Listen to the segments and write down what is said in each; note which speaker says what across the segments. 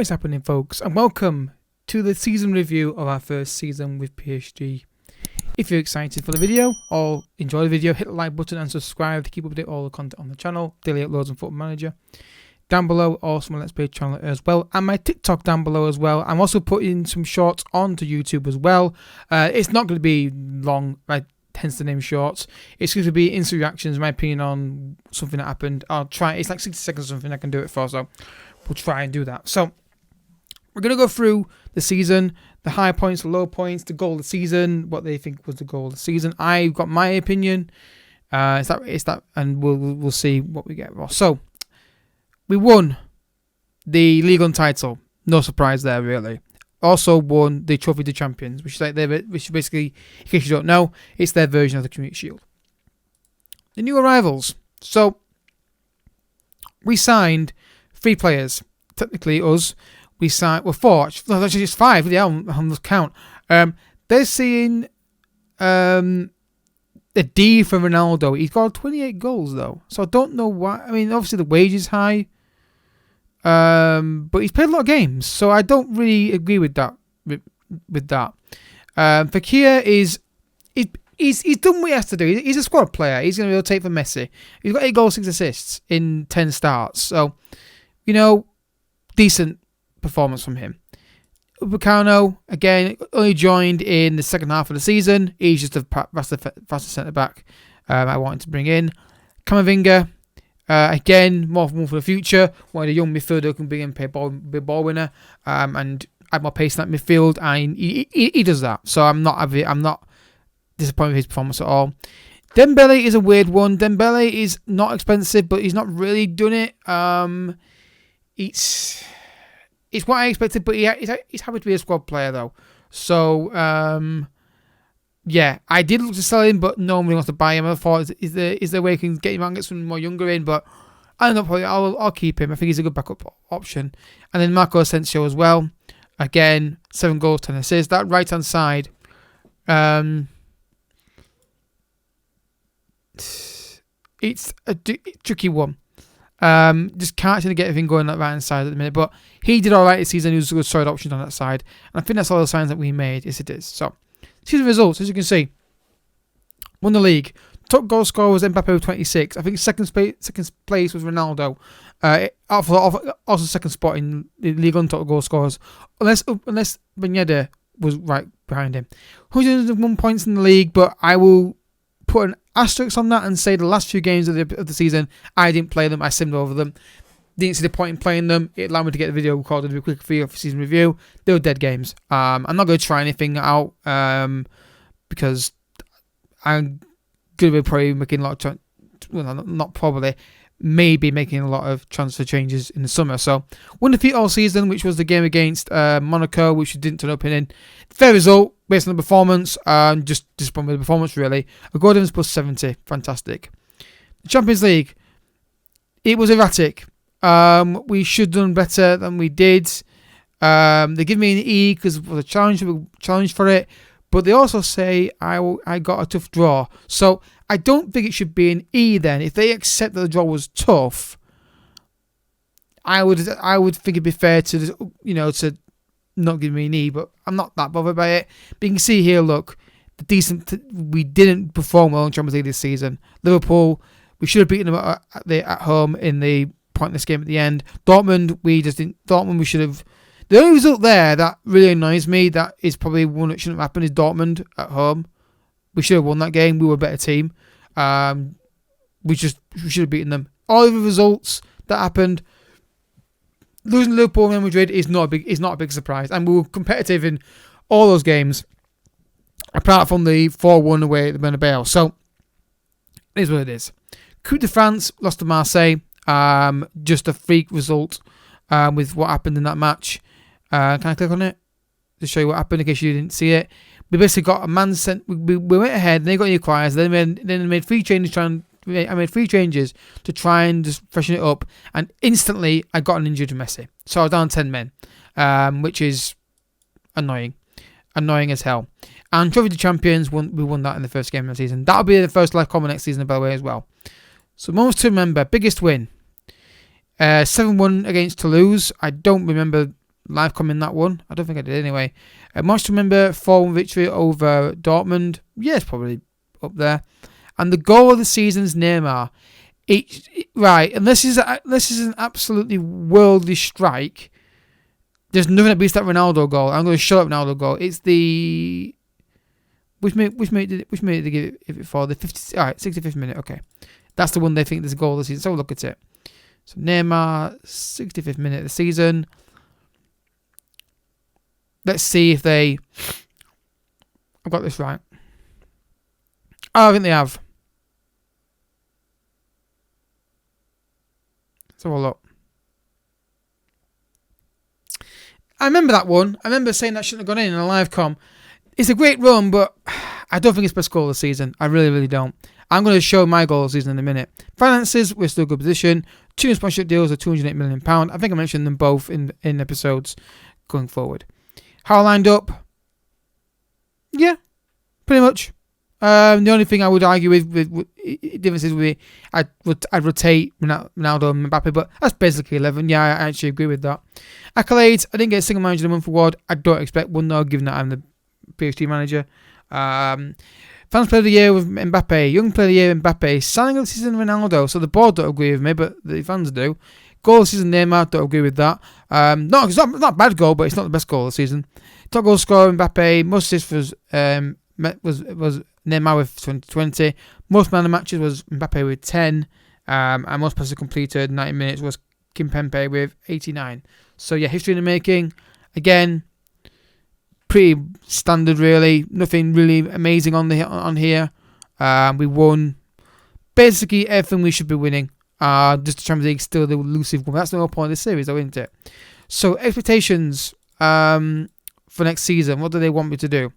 Speaker 1: What is happening, folks, and welcome to the season review of our first season with PSG. If you're excited for the video or enjoy the video, hit the like button and subscribe to keep up to date all the content on the channel, daily uploads and Football Manager. Down below, also my Let's Play channel as well, and my TikTok down below as well. I'm also putting some shorts onto YouTube as well. It's not going to be long, hence the name shorts. It's going to be instant reactions, my opinion on something that happened. I'll try. It's like 60 seconds or something I can do it for, so we'll try and do that. So we're going to go through the season, the high points, the low points, the goal of the season, what they think was the goal of the season. I've got my opinion. It's that, and we'll see what we get. So we won the League One title. No surprise there, really. Also won the Trophy to Champions, which is basically, in case you don't know, it's their version of the Community Shield. The new arrivals. So we signed 3 players. Technically, us. We signed, well, 4. No, actually, it's 5. Yeah, I'm lost count. They're seeing a D for Ronaldo. He's got 28 goals, though. So I don't know why. I mean, obviously, the wage is high. But he's played a lot of games. So I don't really agree with that. Fekir he's done what he has to do. He's a squad player. He's going to rotate for Messi. He's got 8 goals, 6 assists in 10 starts. So, decent performance from him. Upamecano, again, only joined in the second half of the season. He's just a faster centre-back I wanted to bring in. Camavinga, again, more for the future. One of the young midfielder who can bring in, be a ball winner, and add more pace in that midfield, and he does that. So I'm not disappointed with his performance at all. Dembele is a weird one. Dembele is not expensive, but he's not really done it. It's what I expected, but he's happy to be a squad player, though. So, yeah, I did look to sell him, but nobody wants to buy him. I thought, is there a way I can get him and get someone more younger in? But I don't know, probably I'll keep him. I think he's a good backup option. And then Marco Asensio as well. Again, 7 goals, 10 assists. That right-hand side, it's a tricky one. Just can't seem to get everything going on that right hand side at the minute, but he did alright this season. He was a good solid option on that side, and I think that's all the signs that we made. Yes, it is. So, season results, as you can see, won the league. Top goal scorer was Mbappe with 26. I think second place was Ronaldo. Also second spot in the league on top goal scorers, unless Ben Yedder was right behind him. 101 points in the league, but I will put an asterisk on that and say the last 2 games of the season, I didn't play them. I simmed over them. Didn't see the point in playing them. It allowed me to get the video recorded a quick for you for season review. They were dead games. I'm not going to try anything out because I'm going to be probably making a lot of maybe making a lot of transfer changes in the summer. So, won defeat all season, which was the game against Monaco, which didn't turn up in. Fair result based on the performance. Just disappointed with the performance, really. A goal difference plus 70. Fantastic. The Champions League. It was erratic. We should have done better than we did. They give me an E because it was a challenge for it. But they also say I got a tough draw. So I don't think it should be an E then. If they accept that the draw was tough, I would think it'd be fair to to not give me an E. But I'm not that bothered by it. But you can see here, look, we didn't perform well in Champions League this season. Liverpool, we should have beaten them at home in the pointless game at the end. Dortmund, we just didn't. Dortmund, we should have. The only result there that really annoys me, that is probably one that shouldn't have happened, is Dortmund at home. We should have won that game. We were a better team. We should have beaten them. All of the results that happened, losing Liverpool and Real Madrid is not a big surprise. And we were competitive in all those games, apart from the 4-1 away at the Bernabeu. So, it is what it is. Coupe de France, lost to Marseille. Just a freak result with what happened in that match. Can I click on it to show you what happened in case you didn't see it? We basically got a man sent. We went ahead and they got the enquiries. Then they made 3 changes. I made 3 changes to try and just freshen it up. And instantly, I got an injured Messi. So I was down 10 men, which is annoying as hell. And Trophy to Champions, we won that in the first game of the season. That'll be the first live comment next season, by the way, as well. So moments to remember. Biggest win. 7-1 against Toulouse. I don't remember live comment that one. I don't think I did anyway. Much to remember, 4-1 victory over Dortmund. Yeah, it's probably up there. And the goal of the season is Neymar. Right, and this is an absolutely worldly strike. There's nothing that beats that Ronaldo goal. I'm going to show up Ronaldo goal. It's the which minute did they give it for? The 65th minute. Okay, that's the one they think there's a goal of the season. So look at it. So Neymar, 65th minute of the season. Let's see if I've got this right. Oh, I think they have. Let's have a look. I remember that one. I remember saying that shouldn't have gone in a live com. It's a great run, but I don't think it's best goal of the season. I really, really don't. I'm going to show my goal of the season in a minute. Finances, we're still in a good position. 2 sponsorship deals of £208 million. I think I mentioned them both in episodes going forward. How I lined up? Yeah, pretty much. The only thing I would argue with differences with I'd rotate Ronaldo and Mbappe, but that's basically 11. Yeah, I actually agree with that. Accolades, I didn't get a single manager of the month award. I don't expect one though, given that I'm the PSG manager. Fans player of the year with Mbappe. Young player of the year Mbappe. Signing of the season Ronaldo. So the board don't agree with me, but the fans do. Goal of the season Neymar, don't agree with that. It's not a bad goal, but it's not the best goal of the season. Top goal scorer Mbappe. Most assists was Neymar with 20. Most man of the matches was Mbappe with 10. And most passes completed 90 minutes was Kimpembe with 89. So yeah, history in the making. Again, pretty standard really. Nothing really amazing on here. We won basically everything we should be winning. Just the Champions League still the elusive one. That's the whole point of the series though, isn't it? So expectations for next season. What do they want me to do?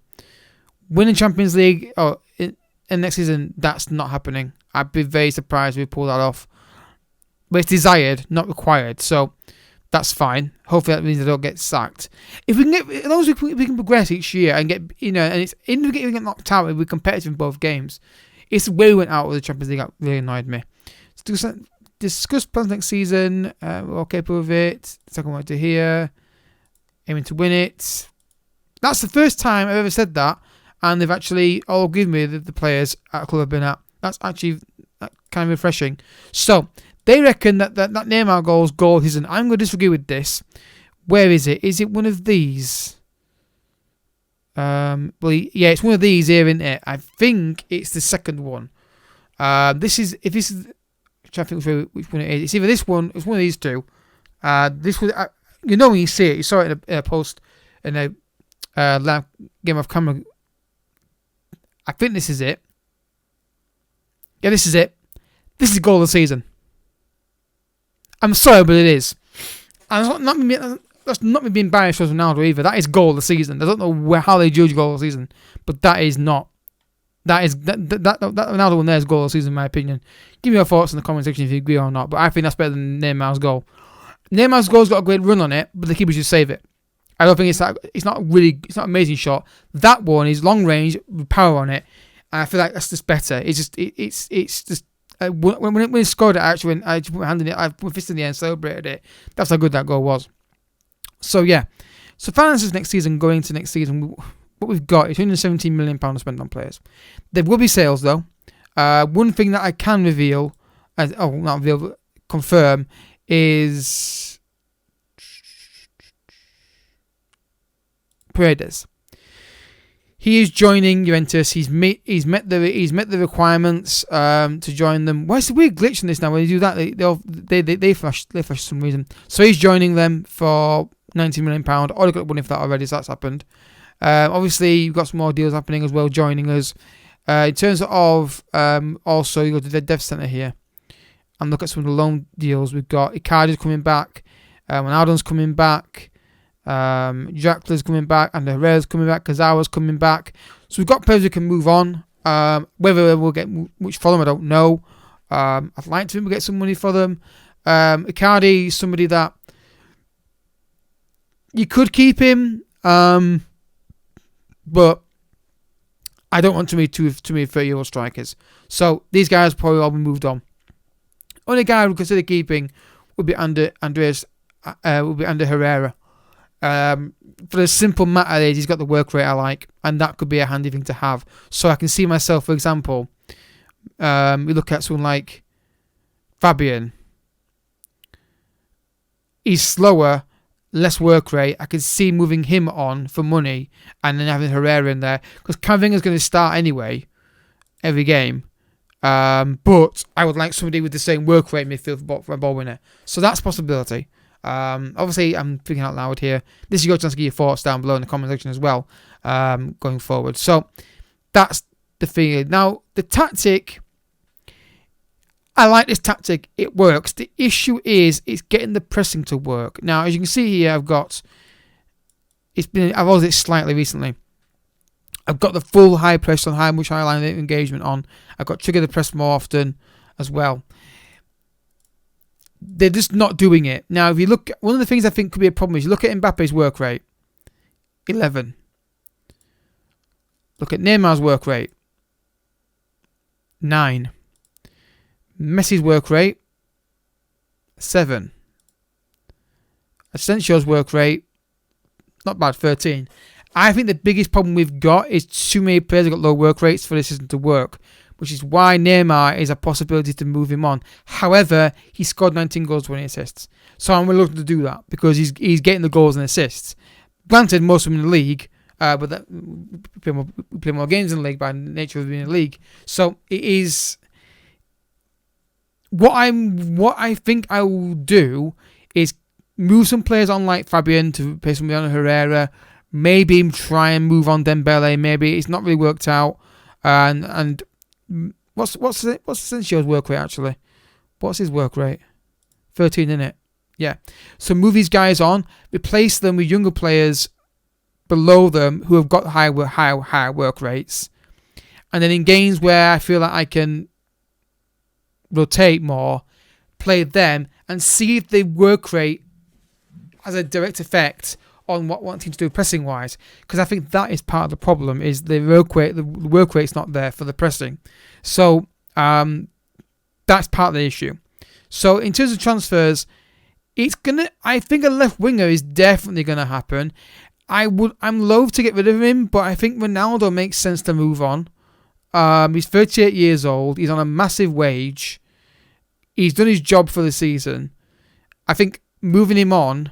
Speaker 1: Winning Champions League in next season, that's not happening. I'd be very surprised if we pull that off. But it's desired, not required. So that's fine. Hopefully that means I don't get sacked. If we can get, as long as we can progress each year and get, and it's even if we get knocked out, if we're competitive in both games. It's the way we went out with the Champions League that really annoyed me. So discuss plans next season. We're all capable of it. Second one to here. Aiming to win it. That's the first time I've ever said that. And they've actually all agreed with me, the players at a club I've been at. That's actually kind of refreshing. So, they reckon that Neymar goal isn't. I'm going to disagree with this. Where is it? Is it one of these? It's one of these here, isn't it? I think it's the second one. I'm trying to think which one it is. It's either this one, it's one of these two. This was, when you see it, you saw it in a post in a game of camera. I think this is it. Yeah, this is it. This is goal of the season. I'm sorry, but it is. And that's not me being biased towards Ronaldo either. That is goal of the season. I don't know how they judge goal of the season, but that is not. That Ronaldo one there is goal of the season in my opinion. Give me your thoughts in the comment section if you agree or not. But I think that's better than Neymar's goal. Neymar's goal's got a great run on it, but the keeper should save it. I don't think it's not an amazing shot. That one is long range with power on it, and I feel like that's just better. It's just when we scored it, I put my hand in it, I put my fist in the air and celebrated it. That's how good that goal was. So yeah, so finances next season, going into next season, what we've got is £117 million to spend on players. There will be sales though. One thing that I can confirm is Paredes. He is joining Juventus. He's met the requirements to join them. Why is the weird glitch in this now? When you do that, they flash for some reason. So he's joining them for £19 million. Already got money for that already, so that's happened. Obviously, you've got some more deals happening as well, joining us. In terms of also, you go to the dev center here and look at some of the loan deals. We've got Icardi's coming back, Ronaldo's coming back. Jackler's coming back, and Herrera's coming back, Kazawa's coming back. So we've got players who can move on. Whether we'll get much for them, I don't know. I'd like to think we'll get some money for them. Icardi, somebody that you could keep him, but I don't want too many 30-year-old strikers. So these guys probably all be moved on. Only guy I would consider keeping would be Ander Herrera. For the simple matter is he's got the work rate I like, and that could be a handy thing to have. So I can see myself, for example, we look at someone like Fabian. He's slower, less work rate. I can see moving him on for money and then having Herrera in there, because Camavinga's going to start anyway every game. But I would like somebody with the same work rate midfield for a ball winner. So that's a possibility. Obviously, I'm thinking out loud here. This is your chance to get your thoughts down below in the comment section as well, going forward. So that's the thing. Now, the tactic, I like this tactic. It works. The issue is it's getting the pressing to work. Now, as you can see here, I've rolled it slightly recently. I've got the full high press on, much high line engagement on. I've got trigger the press more often as well. They're just not doing it. Now, if you look, one of the things I think could be a problem is you look at Mbappe's work rate, 11. Look at Neymar's work rate, 9. Messi's work rate, 7. Asensio's work rate, not bad, 13. I think the biggest problem we've got is too many players have got low work rates for this system to work, which is why Neymar is a possibility to move him on. However, he scored 19 goals, 20 assists. So I'm reluctant to do that because he's getting the goals and assists. Granted, most of them in the league, but we play more games in the league by nature of being in the league. So it is... What I think I will do is move some players on like Fabian to play somebody on Herrera. Maybe try and move on Dembele. Maybe it's not really worked out. And what's Asensio's work rate actually? What's his work rate? 13, isn't it? Yeah. So move these guys on, replace them with younger players below them who have got high work rates, and then in games where I feel like I can rotate more, play them and see if the work rate has a direct effect on what one team to do pressing wise, because I think that is part of the problem is the work rate's not there for the pressing. So that's part of the issue. So in terms of transfers, I think a left winger is definitely gonna happen. I'm loath to get rid of him, but I think Ronaldo makes sense to move on. He's 38 years old, he's on a massive wage. He's done his job for the season. I think moving him on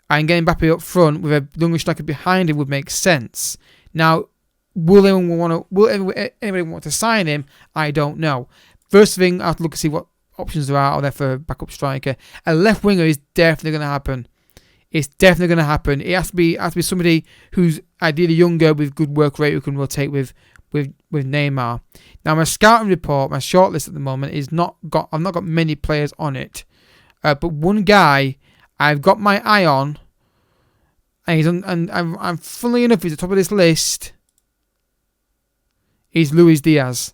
Speaker 1: and getting Mbappe up front with a younger striker behind him would make sense. Now, will anybody want to sign him? I don't know. First thing, I have to look and see what options there are out there for a backup striker. A left winger is definitely going to happen. It's definitely going to happen. It has to be somebody who's ideally younger with good work rate who can rotate with Neymar. Now my scouting report, my shortlist at the moment I've not got many players on it, but one guy I've got my eye on, and I'm funnily enough he's at the top of this list. He's Luis Diaz.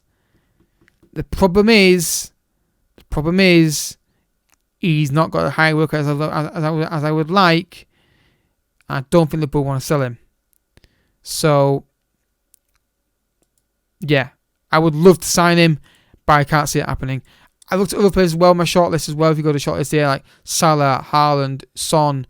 Speaker 1: The problem is he's not got a high work as I would like. I don't think Liverpool want to sell him. So yeah, I would love to sign him, but I can't see it happening. I looked at other players as well, my shortlist as well. If you go to shortlist here, like Salah, Haaland, Son,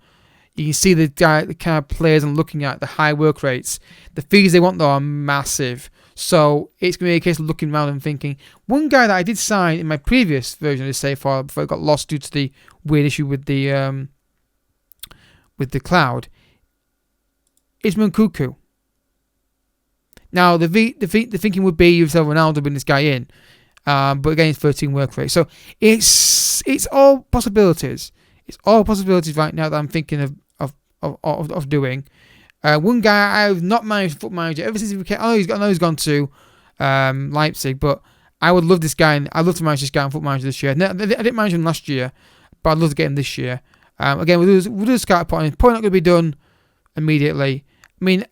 Speaker 1: you can see the kind of players I'm looking at, the high work rates. The fees they want though are massive. So it's going to be a case of looking around and thinking. One guy that I did sign in my previous version of the save file before it got lost due to the weird issue with the cloud is Munkuku. Now the thinking would be you've said Ronaldo bring this guy in, but again it's 13 work rate. So it's all possibilities. It's all possibilities right now that I'm thinking of doing. One guy I've not managed foot manager ever since he became. I know he's gone to Leipzig, but I would love this guy. I'd love to manage this guy on foot manager this year. I didn't manage him last year, but I'd love to get him this year. Again, we'll do a scout report. It's probably not going to be done immediately. I mean,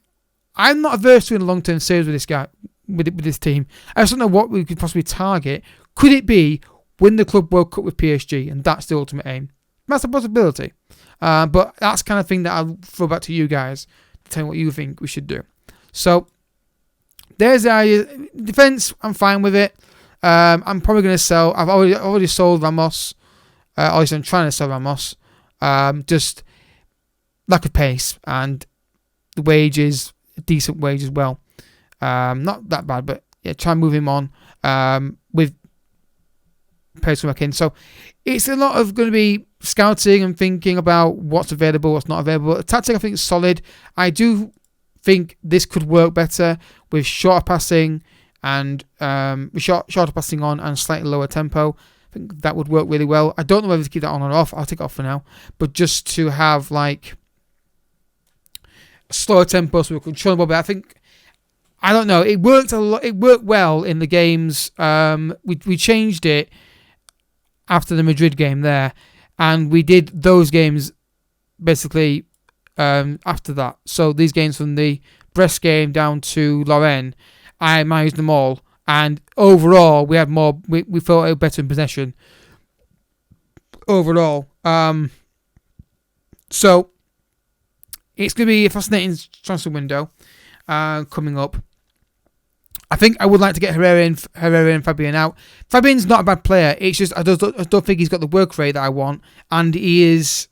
Speaker 1: I'm not averse to doing long-term saves with this guy, with this team. I just don't know what we could possibly target. Could it be win the Club World Cup with PSG, and that's the ultimate aim? That's a possibility. But that's the kind of thing that I'll throw back to you guys to tell me what you think we should do. So there's the idea. Defense, I'm fine with it. I'm probably going to sell. I've already sold Ramos. At least I'm trying to sell Ramos. Just lack of pace, and the wages, decent wage as well. Not that bad, but yeah, try and move him on with pace working. So it's a lot of going to be scouting and thinking about what's available, what's not available. The tactic, I think, is solid. I do think this could work better with shorter passing and shorter passing on and slightly lower tempo. I think that would work really well. I don't know whether to keep that on or off. I'll take it off for now. But just to have like a slower tempo so we're controllable. But I think, I don't know, it worked a lot. It worked well in the games. We changed it after the Madrid game there, and we did those games basically after that. So these games from the Brest game down to Lorraine, I managed them all, and overall we had more. We felt better in possession overall. So it's going to be a fascinating transfer window coming up. I think I would like to get Herrera and Fabian out. Fabian's not a bad player. It's just I don't think he's got the work rate that I want, and he's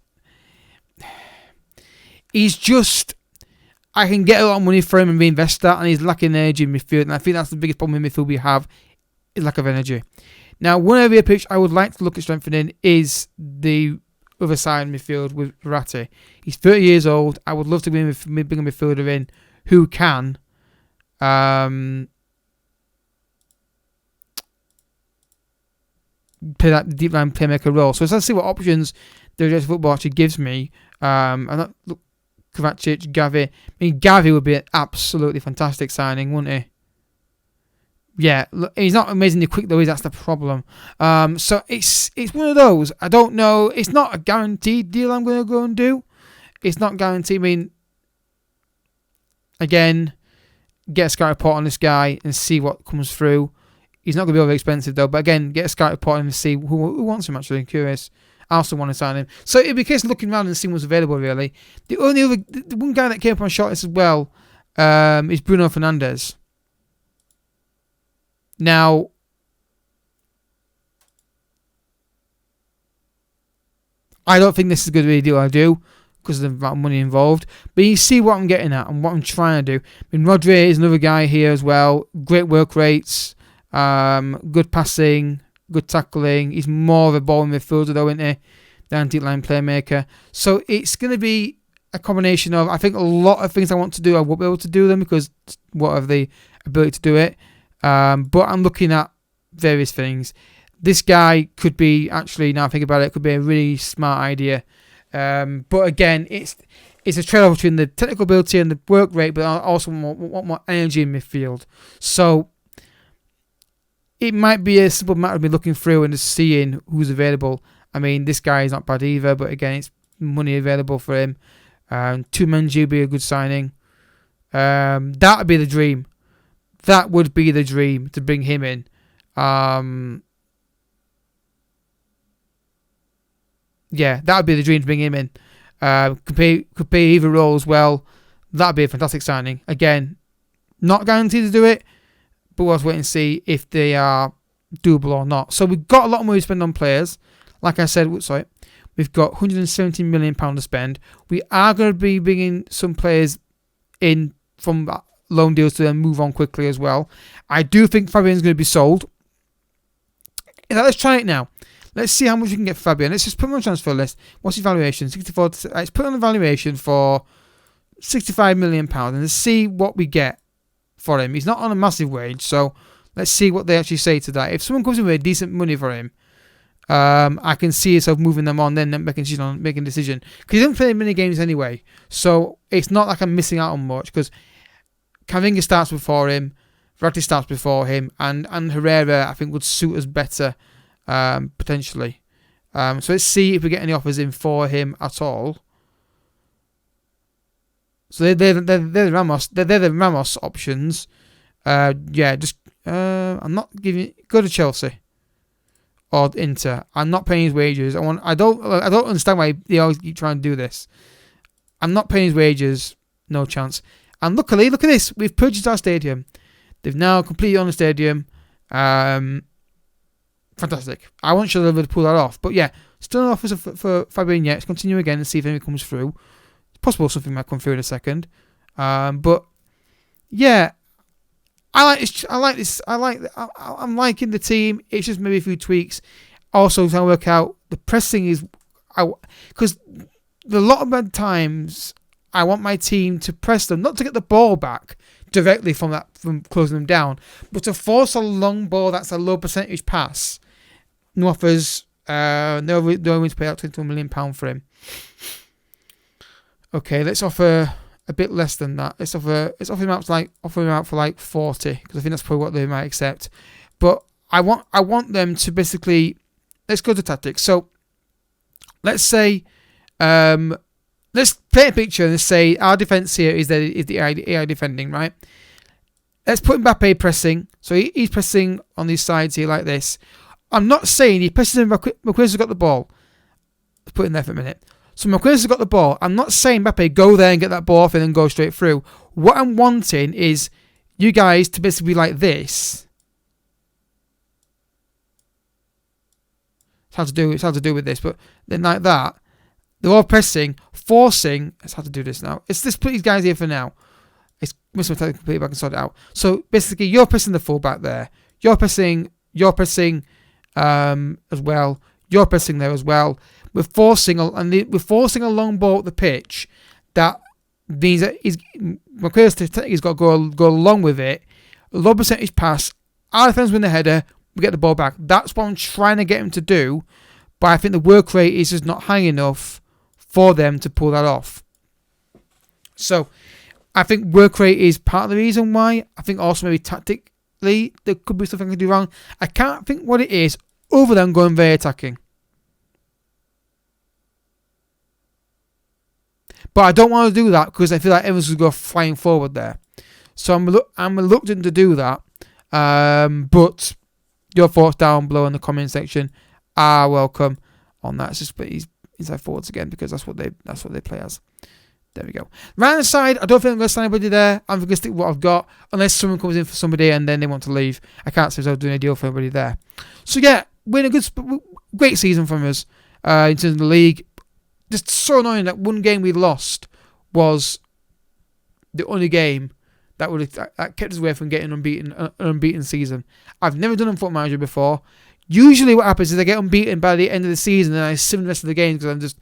Speaker 1: just, I can get a lot of money for him and reinvest that, and he's lacking energy in midfield, and I think that's the biggest problem in midfield we have, is lack of energy. Now, one area pitch I would like to look at strengthening is the other side of midfield with Verratti. He's 30 years old. I would love to bring a midfielder in who can play that deep line playmaker role. So let's see what options the Direct Football actually gives me. And that, look, Kovacic, Gavi. I mean, Gavi would be an absolutely fantastic signing, wouldn't he? Yeah, look, he's not amazingly quick though. That's the problem. So it's one of those. I don't know. It's not a guaranteed deal I'm going to go and do. It's not guaranteed. I mean, again, get a scout report on this guy and see what comes through. He's not going to be over expensive though. But again, get a scout report on him and see who wants him. Actually, I'm curious. I also want to sign him. So it'd be a case of looking around and seeing what's available. Really, the one guy that came up on shortlist as well is Bruno Fernandes. Now, I don't think this is going to be a deal I do because of the amount of money involved. But you see what I'm getting at and what I'm trying to do. I mean, Rodri is another guy here as well. Great work rates, good passing, good tackling. He's more of a ball midfielder though, isn't he? Than deep line playmaker. So it's going to be a combination of, I think, a lot of things I want to do. I won't be able to do them because what have the ability to do it. But I'm looking at various things. This guy could be, actually, now I think about it, could be a really smart idea. But again, it's a trade-off between the technical ability and the work rate, but I also want more energy in midfield. So it might be a simple matter of me looking through and just seeing who's available. I mean, this guy is not bad either, but again, it's money available for him. Tumenji would be a good signing. That would be the dream. That would be the dream to bring him in. Yeah, that would be the dream to bring him in. Could pay either role as well. That would be a fantastic signing. Again, not guaranteed to do it, but we'll wait and see if they are doable or not. So we've got a lot of money to spend on players. Like I said, we've got £117 million to spend. We are going to be bringing some players in from loan deals to then move on quickly as well. I do think Fabian's going to be sold. Let's try it now. Let's see how much we can get for Fabian. Let's just put him on transfer list. What's his valuation? 64. Let's put on the valuation for £65 million and let's see what we get for him. He's not on a massive wage, so let's see what they actually say to that. If someone comes in with decent money for him, I can see yourself moving them on, then making a decision. Because he doesn't play many games anyway, so it's not like I'm missing out on much. Because Camavinga starts before him, Verratti starts before him, and Herrera I think would suit us better potentially. So let's see if we get any offers in for him at all. So they're the Ramos. They're the Ramos options. Yeah, just I'm not giving. Go to Chelsea or Inter. I'm not paying his wages. I don't understand why they always keep trying to do this. I'm not paying his wages. No chance. And luckily, look at this. We've purchased our stadium. They've now completely owned the stadium. Fantastic. I wasn't sure they would pull that off. But yeah, still no offers for Fabian yet. Let's continue again and see if anything comes through. Possible something might come through in a second. But yeah, I like this. I'm liking the team. It's just maybe a few tweaks. Also, trying to work out the pressing is, because a lot of bad times I want my team to press them, not to get the ball back directly from closing them down, but to force a long ball that's a low percentage pass. No offers. No willing to pay out £21 million for him. Okay, let's offer a bit less than that. Let's offer him out for like 40, because I think that's probably what they might accept. But I want them to basically, let's go to tactics. So let's say let's paint a picture and say our defense here is the AI defending, right? Let's put Mbappe pressing. So he's pressing on these sides here like this. I'm not saying he presses in. Marquinhos has got the ball. Let's put it in there for a minute. So Marquinhos has got the ball. I'm not saying Mbappe go there and get that ball off and then go straight through. What I'm wanting is you guys to basically be like this. It's hard to do with this, but then like that. They're all pressing, forcing. It's hard to do this now. Let's put these guys here for now. It's must have completely back and sort it out. So basically, you're pressing the fullback there. You're pressing as well. You're pressing there as well. We're forcing a long ball at the pitch. That means that he's got to go along with it. Low percentage pass. Our defense win the header. We get the ball back. That's what I'm trying to get him to do. But I think the work rate is just not high enough for them to pull that off. So I think work rate is part of the reason why. I think also maybe tactically there could be something I can do wrong. I can't think what it is other than going very attacking. But I don't want to do that because I feel like everyone's going to go flying forward there. So I'm reluctant to do that. But your thoughts down below in the comment section are welcome on that. It's just put these inside forwards again because that's what they play as. There we go. Right hand side, I don't think I'm going to sign anybody there. I'm going to stick with what I've got unless someone comes in for somebody and then they want to leave. I can't say I was doing a deal for anybody there. So yeah, we're in a great season from us in terms of the league. Just so annoying that one game we lost was the only game that kept us away from getting an unbeaten season. I've never done a Football Manager before. Usually what happens is I get unbeaten by the end of the season and I sim the rest of the games because I'm just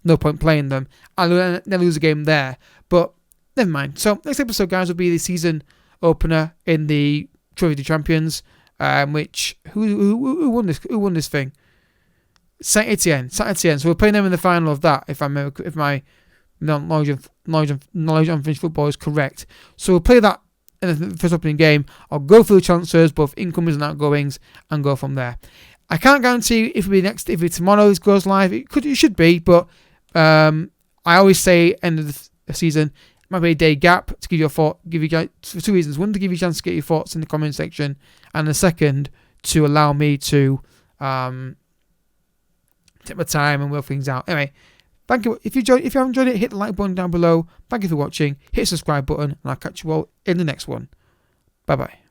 Speaker 1: no point playing them. I never lose a game there. But never mind. So next episode, guys, will be the season opener in the Trophy to Champions. Which who won this? Who won this thing? Saint Etienne. So we're playing them in the final of that. If my knowledge on French football is correct. So we'll play that in the first opening game. I'll go through the transfers, both incomings and outgoings, and go from there. I can't guarantee if it's tomorrow it goes live. It should be, but I always say end of the season might be a day gap to give you a thought. Give you guys for two reasons: one, to give you a chance to get your thoughts in the comment section, and the second, to allow me to take my time and work things out. Anyway, thank you. If you have enjoyed it, hit the like button down below. Thank you for watching. Hit the subscribe button, and I'll catch you all in the next one. Bye bye.